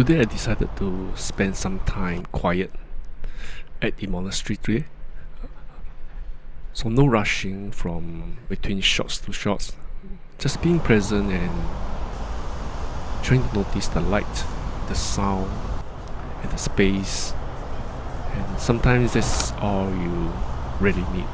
Today I decided to spend some time quiet at the monastery today. So no rushing from between shots to shots, just being present and trying to notice the light, the sound and the space, and sometimes that's all you really need.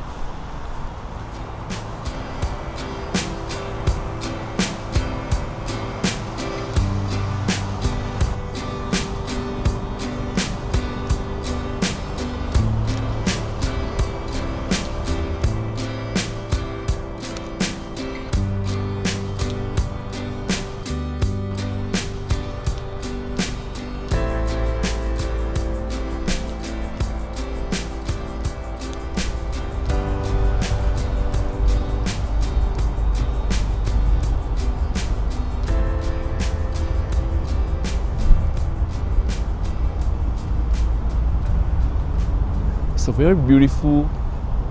It's a very beautiful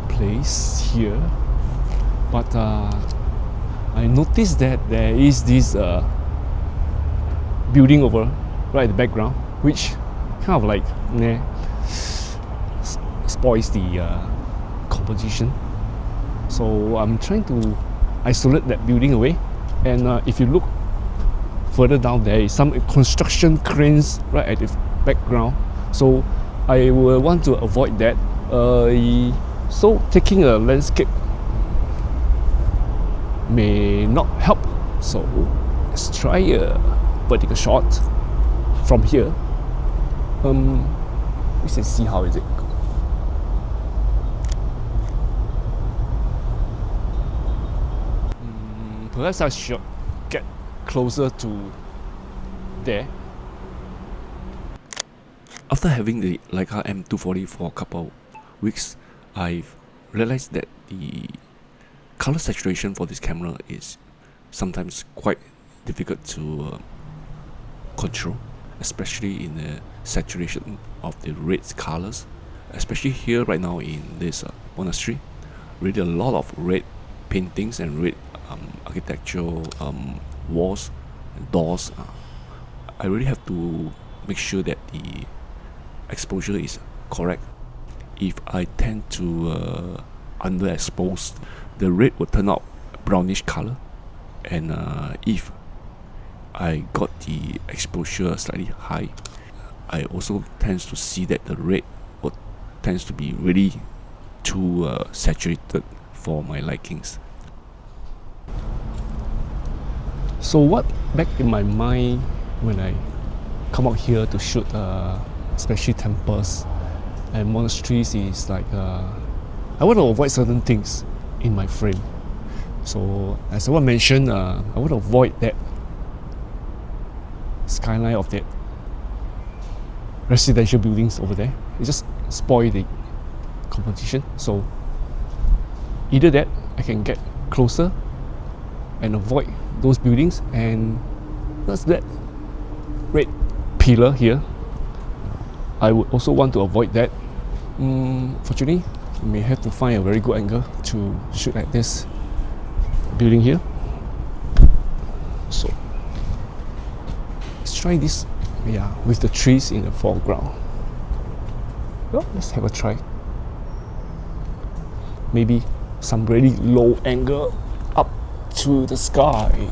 place here, but I noticed that there is this building over right in the background, which kind of like spoils the composition. So I'm trying to isolate that building away, and if you look further down, there is some construction cranes right at the background. So I will want to avoid that. So taking a landscape may not help. So let's try a vertical shot from here. Let's see how is it. Perhaps I should get closer to there. After having the Leica M240 for a couple of weeks, I've realized that the color saturation for this camera is sometimes quite difficult to control, especially in the saturation of the red colors. Especially here right now in this monastery, really a lot of red paintings and red architectural walls and doors. I really have to make sure that the exposure is correct. If I tend to underexpose, the red will turn out brownish color, and if I got the exposure slightly high, I also tends to see that the red tends to be really too saturated for my likings. So what back in my mind when I come out here to shoot especially temples and monasteries is like I want to avoid certain things in my frame. So as I mentioned, I want to avoid that skyline of that residential buildings over there. It just spoil the composition. So either that I can get closer and avoid those buildings, and that's that red pillar here. I would also want to avoid that. Fortunately, you may have to find a very good angle to shoot at this building here. So let's try this, with the trees in the foreground. Well, let's have a try. Maybe some really low angle up to the sky.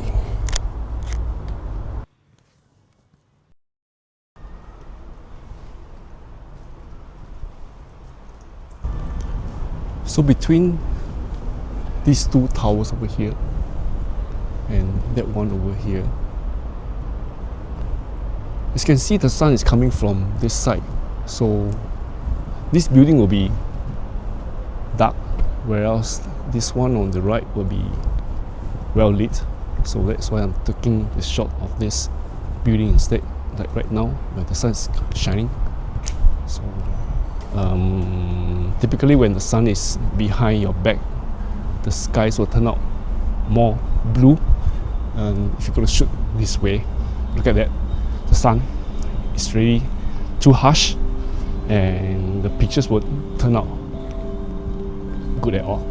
So between these two towers over here and that one over here, as you can see, the sun is coming from this side. So this building will be dark, whereas this one on the right will be well lit. So that's why I'm taking the shot of this building instead, like right now where the sun is shining. So typically when the sun is behind your back, the skies will turn out more blue. And if you're going to shoot this way, look at that, the sun is really too harsh and the pictures would turn out good at all.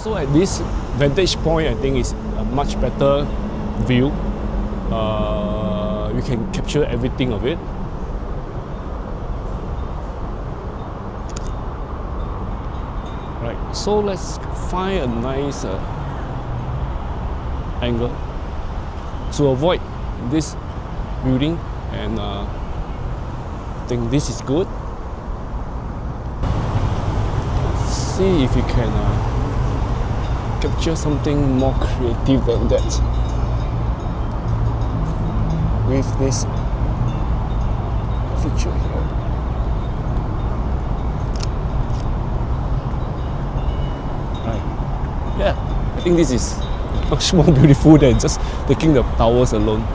So at this vantage point, I think it's a much better view. You can capture everything of it. Right, so let's find a nice angle to avoid this building, and I think this is good. See if you can capture something more creative than that with this feature here. Right, yeah, I think this is much more beautiful than just taking the towers alone.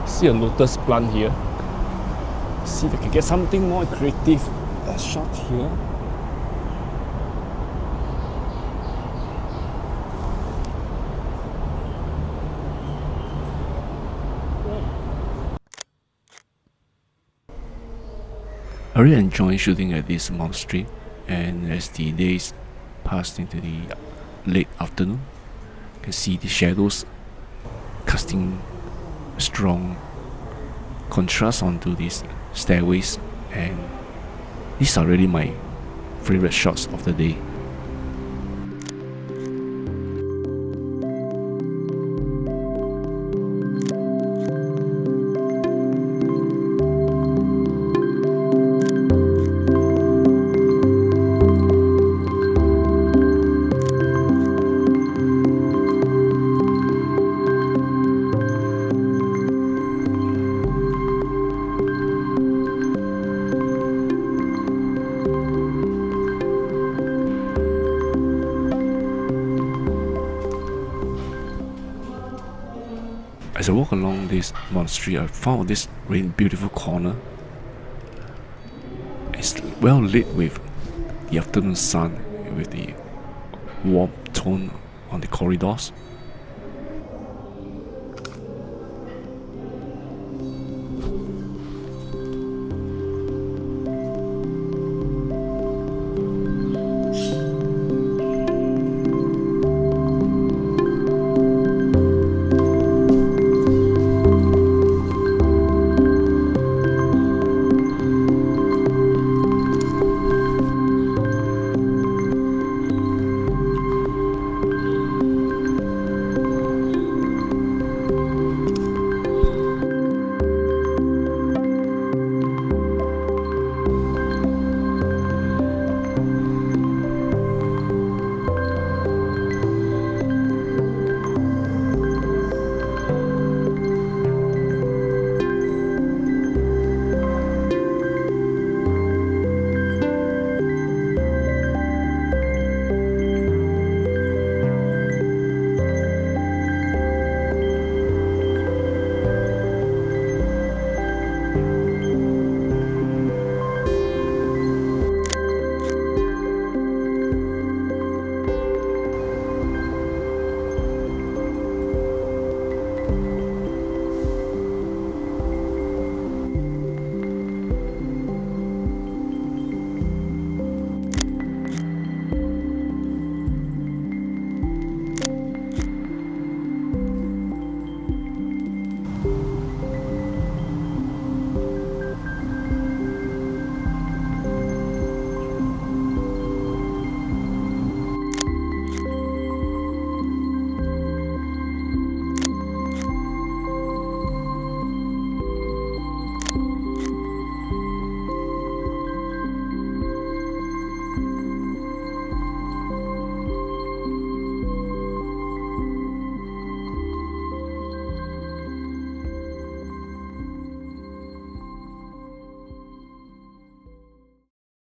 See a lotus plant here. See if I can get something more creative shot here. I really enjoy shooting at this monastery, and as the days passed into the late afternoon, you can see the shadows casting strong contrast onto these stairways, and these are really my favorite shots of the day. As I walk along this monastery, I found this really beautiful corner. It's well lit with the afternoon sun, with the warm tone on the corridors.